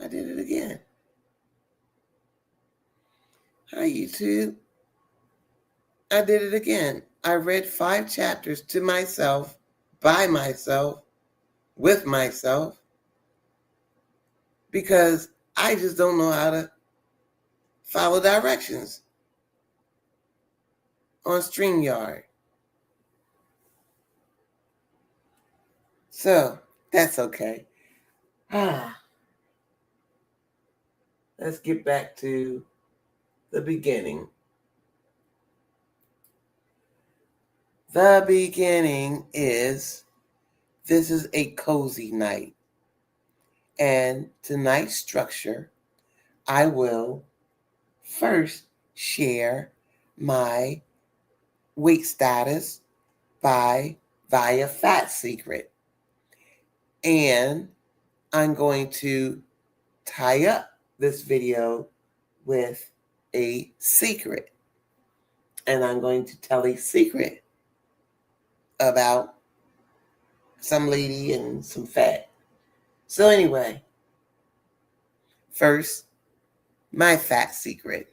I did it again. Hi, YouTube. I did it again. I read 5 chapters to myself, by myself, with myself, because I just don't know how to follow directions on StreamYard. So, that's okay. Let's get back to the beginning. The beginning is, this is a cozy night. And tonight's structure, I will first share my weight status via Fat Secret. And I'm going to tie up this video with a secret. And I'm going to tell a secret about some lady and some fat. So anyway, first, my fat secret.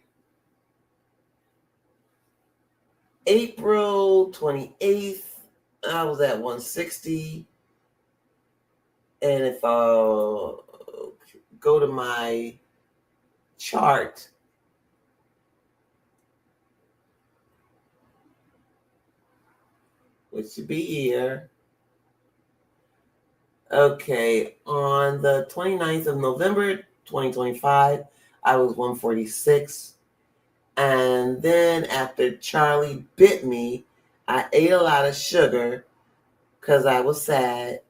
April 28th, I was at 160. And if I go to my chart, which should be here. Okay, on the 29th of November, 2025, I was 146. And then after Charlie bit me, I ate a lot of sugar because I was sad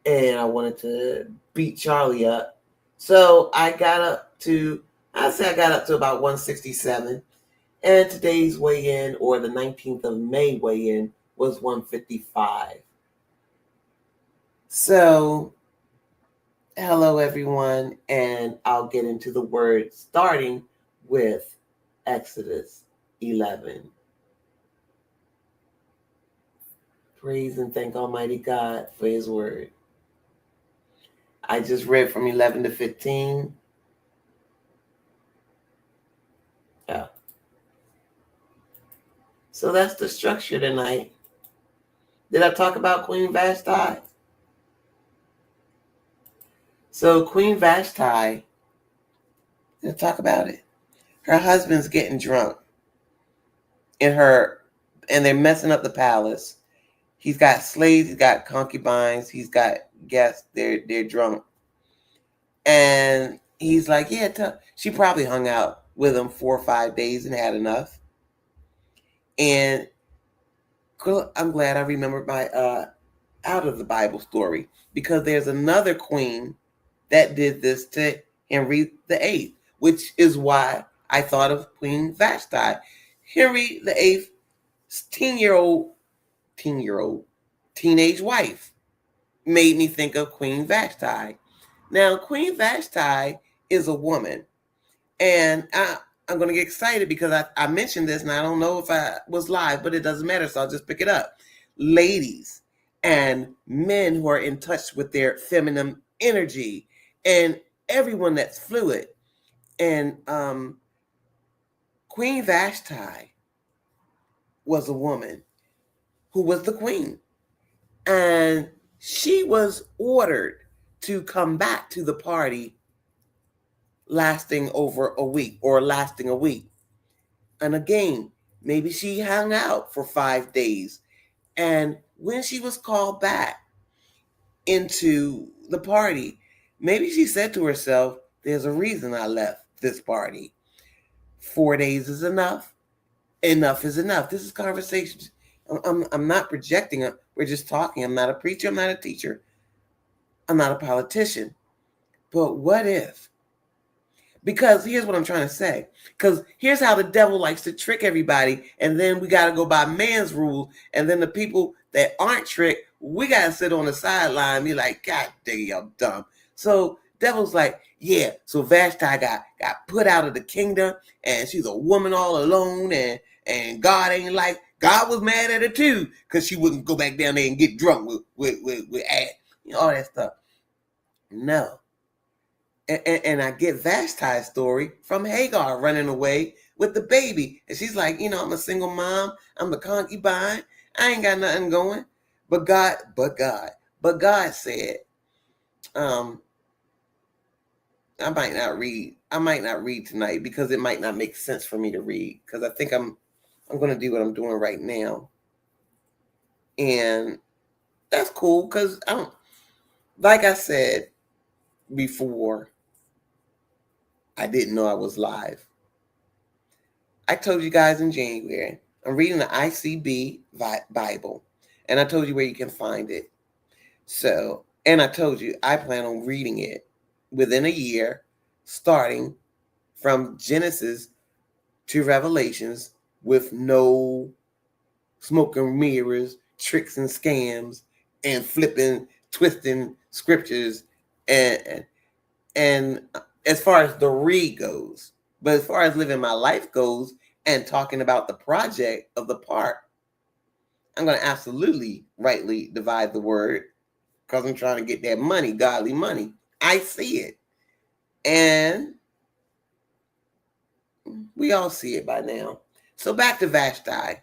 and I wanted to beat Charlie up. So I got up to about 167. And today's weigh-in, or the 19th of May weigh-in, was 155. So, hello everyone, and I'll get into the word starting with Exodus 11. Praise and thank Almighty God for His word. I just read from 11 to 15. Yeah. So that's the structure tonight. Did I talk about Queen Vashti? So Queen Vashti, did I talk about it? Her husband's getting drunk and they're messing up the palace. He's got slaves, he's got concubines, he's got guests, they're drunk. And he's like, yeah, she probably hung out with him 4 or 5 days and had enough. And I'm glad I remembered my out of the Bible story, because there's another queen that did this to Henry VIII, which is why I thought of Queen Vashti. Henry VIII's teenage wife made me think of Queen Vashti. Now, Queen Vashti is a woman, and I'm going to get excited because I mentioned this, and I don't know if I was live, but it doesn't matter, so I'll just pick it up. Ladies and men who are in touch with their feminine energy, and everyone that's fluid. And Queen Vashti was a woman who was the queen. And she was ordered to come back to the party lasting a week. And again, maybe she hung out for 5 days. And when she was called back into the party, maybe she said to herself, there's a reason I left this party. 4 days is enough. Enough is enough. This is conversation. I'm not projecting. We're just talking. I'm not a preacher. I'm not a teacher. I'm not a politician. But what if? Because here's what I'm trying to say. Because here's how the devil likes to trick everybody. And then we got to go by man's rules. And then the people that aren't tricked, we got to sit on the sideline and be like, God dang, y'all dumb. So devil's like, yeah, so Vashti got put out of the kingdom. And she's a woman all alone. And God ain't like, God was mad at her too. Because she wouldn't go back down there and get drunk with all that stuff. No. And I get Vashti's story from Hagar running away with the baby. And she's like, I'm a single mom. I'm the concubine. I ain't got nothing going. But God said, I might not read tonight because it might not make sense for me to read, because I think I'm going to do what I'm doing right now. And that's cool, because like I said before, I didn't know I was live. I told you guys in January, I'm reading the ICB Bible, and I told you where you can find it. So, and I told you I plan on reading it within a year, starting from Genesis to Revelations, with no smoke and mirrors, tricks and scams, and flipping, twisting scriptures, and as far as the read goes. But as far as living my life goes and talking about the project of the part, I'm going to absolutely rightly divide the word, because I'm trying to get that money, godly money. I see it. And we all see it by now. So back to Vashti.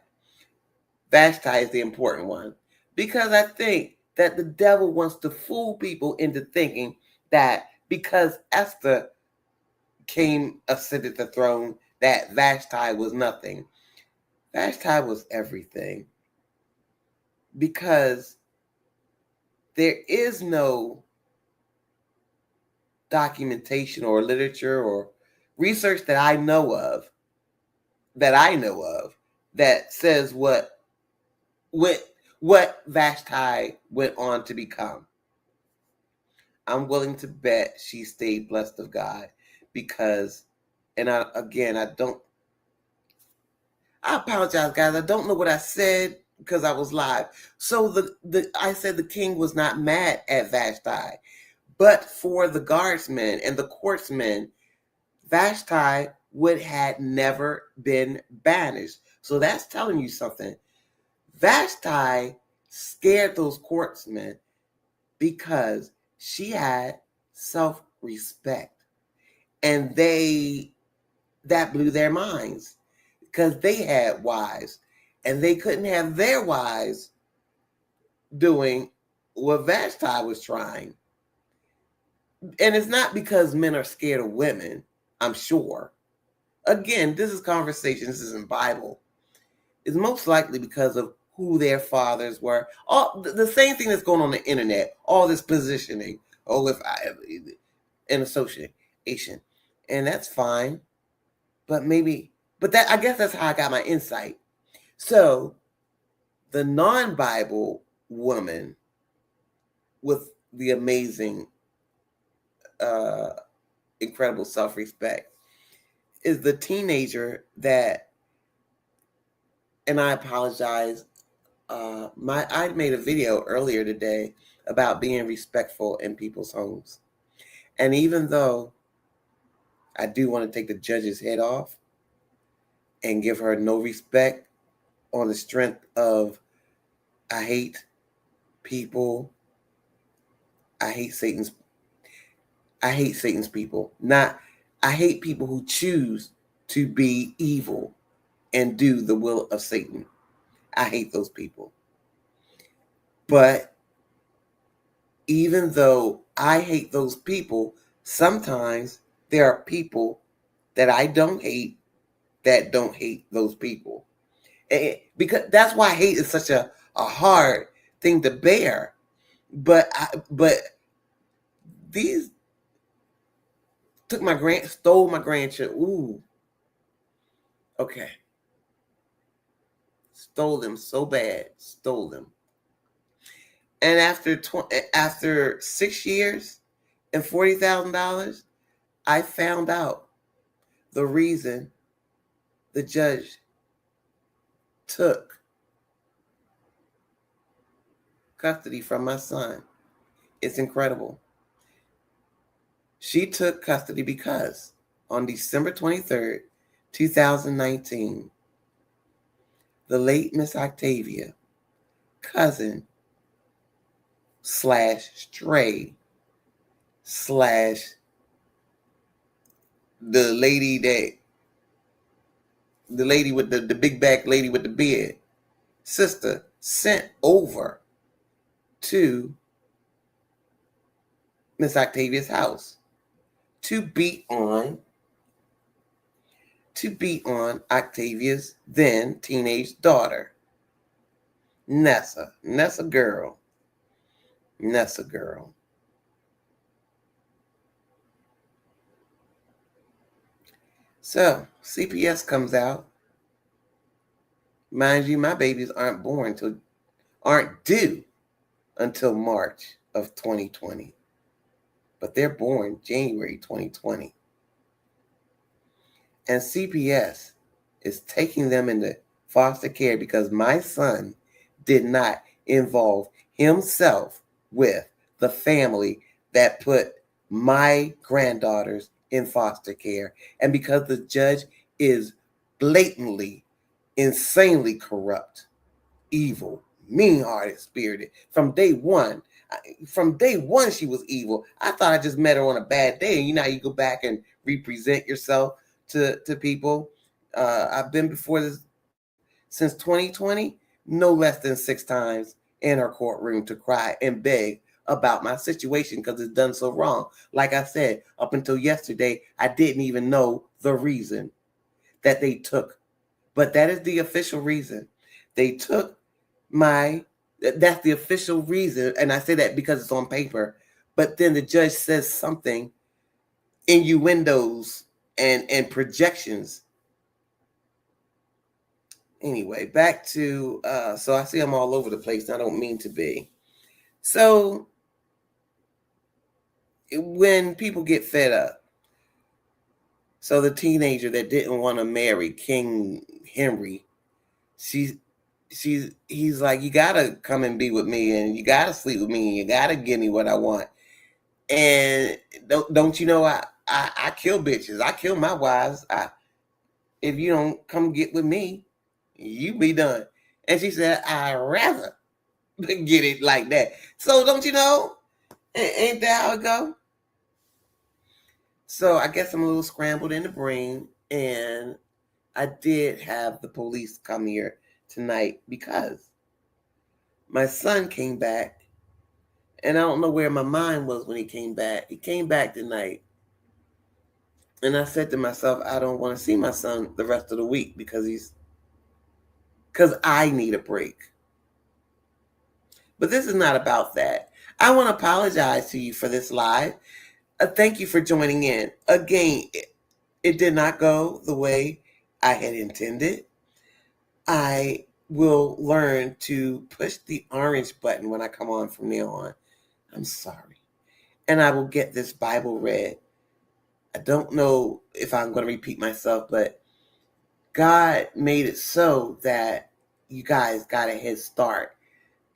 Vashti is the important one, because I think that the devil wants to fool people into thinking that because Esther ascended the throne, that Vashti was nothing. Vashti was everything, because there is no documentation or literature or research that I know of that says what Vashti went on to become. I'm willing to bet she stayed blessed of God, because, and I apologize, guys. I don't know what I said because I was live. So I said the king was not mad at Vashti, but for the guardsmen and the courtsmen, Vashti would had never been banished. So that's telling you something. Vashti scared those courtsmen because she had self-respect, and that blew their minds, because they had wives and they couldn't have their wives doing what Vashti was trying. And it's not because men are scared of women, I'm sure. Again, this is conversation, this isn't Bible. It's most likely because of who their fathers were. All the same thing that's going on the internet, all this positioning. Oh, if I an association, and that's fine. But I guess that's how I got my insight. So the non-Bible woman with the amazing, incredible self-respect is the teenager that, and I apologize, I made a video earlier today about being respectful in people's homes. And even though I do want to take the judge's head off and give her no respect on the strength of, I hate people, I hate Satan's people. I hate people who choose to be evil and do the will of Satan. I hate those people. But even though I hate those people, sometimes there are people that I don't hate that don't hate those people. Because that's why hate is such a hard thing to bear. But these stole my grandchildren. Ooh. Okay. Stole them so bad. Stole them. And after 6 years and $40,000, I found out the reason the judge took custody from my son. It's incredible. She took custody because on December 23rd, 2019, the late Miss Octavia, cousin / stray / the lady with the big back lady with the beard, sister, sent over to Miss Octavia's house to beat on Octavia's then teenage daughter, Nessa girl. So CPS comes out. Mind you, my babies aren't due until March of 2020. But they're born January 2020. And CPS is taking them into foster care because my son did not involve himself with the family that put my granddaughters in foster care. And because the judge is blatantly, insanely corrupt, evil, mean-hearted, spirited. From day one, she was evil. I thought I just met her on a bad day. And you know how you go back and represent yourself to people. I've been before this since 2020, no less than 6 times in her courtroom to cry and beg about my situation because it's done so wrong. Like I said, up until yesterday, I didn't even know the reason that they took. But that is the official reason. They took that's the official reason. And I say that because it's on paper. But then the judge says something, innuendos and projections. Anyway, back to, so I see I'm all over the place. I don't mean to be. So when people get fed up, so the teenager that didn't want to marry King Henry, he's like, you gotta come and be with me, and you gotta sleep with me, and you gotta give me what I want. And don't you know I kill bitches, I kill my wives. If you don't come get with me, you be done. And she said, I'd rather get it like that. So don't you know? Ain't that how it go? So I guess I'm a little scrambled in the brain, and I did have the police come here tonight because my son came back, and I don't know where my mind was when he came back. He came back tonight, and I said to myself, I don't want to see my son the rest of the week because I need a break. But this is not about that. I want to apologize to you for this live. Thank you for joining in. Again, it did not go the way I had intended. I will learn to push the orange button when I come on from now on. I'm sorry. And I will get this Bible read. I don't know if I'm going to repeat myself, but God made it so that you guys got a head start.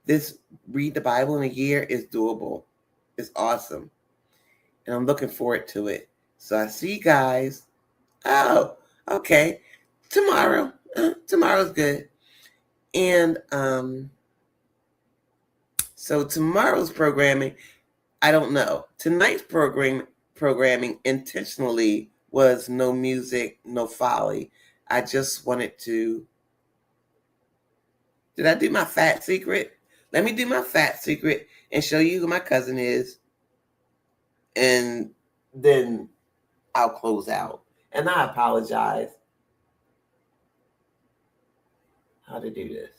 This read the Bible in a year is doable. It's awesome. And I'm looking forward to it. So I see you guys. Oh, okay. Tomorrow's good. And so tomorrow's programming, I don't know. Tonight's programming intentionally was no music, no folly. I just wanted to. Did I do my fat secret? Let me do my fat secret and show you who my cousin is. And then I'll close out. And I apologize. How to do this.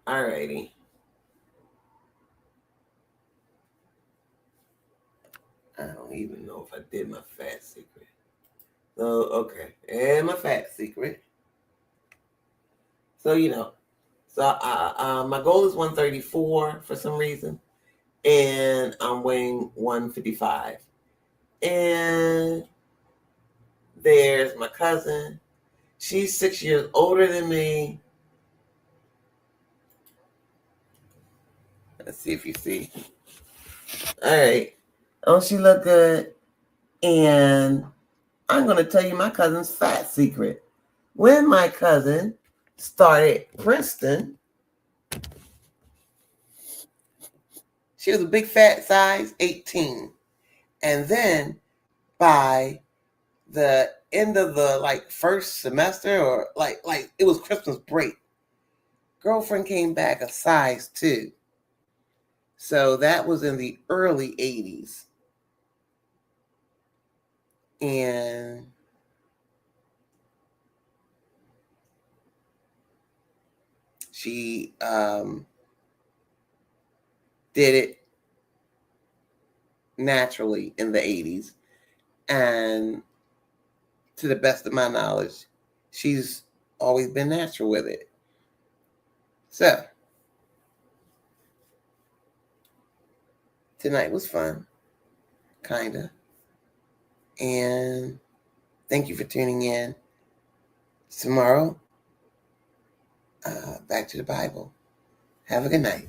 Alrighty. I don't even know if I did my fat secret. So, okay. And my fat secret. So, so my goal is 134 for some reason. And I'm weighing 155. And there's my cousin. She's 6 years older than me. Let's see if you see. All right. Don't she look good? And I'm going to tell you my cousin's fat secret. When my cousin started Princeton, she was a big fat size 18. And then by the end of the first semester, or like it was Christmas break, girlfriend came back a size 2. So that was in the early 80s. And she did it naturally in the 80s. And to the best of my knowledge, she's always been natural with it. So tonight was fun, kinda. And thank you for tuning in. Tomorrow, back to the Bible. Have a good night.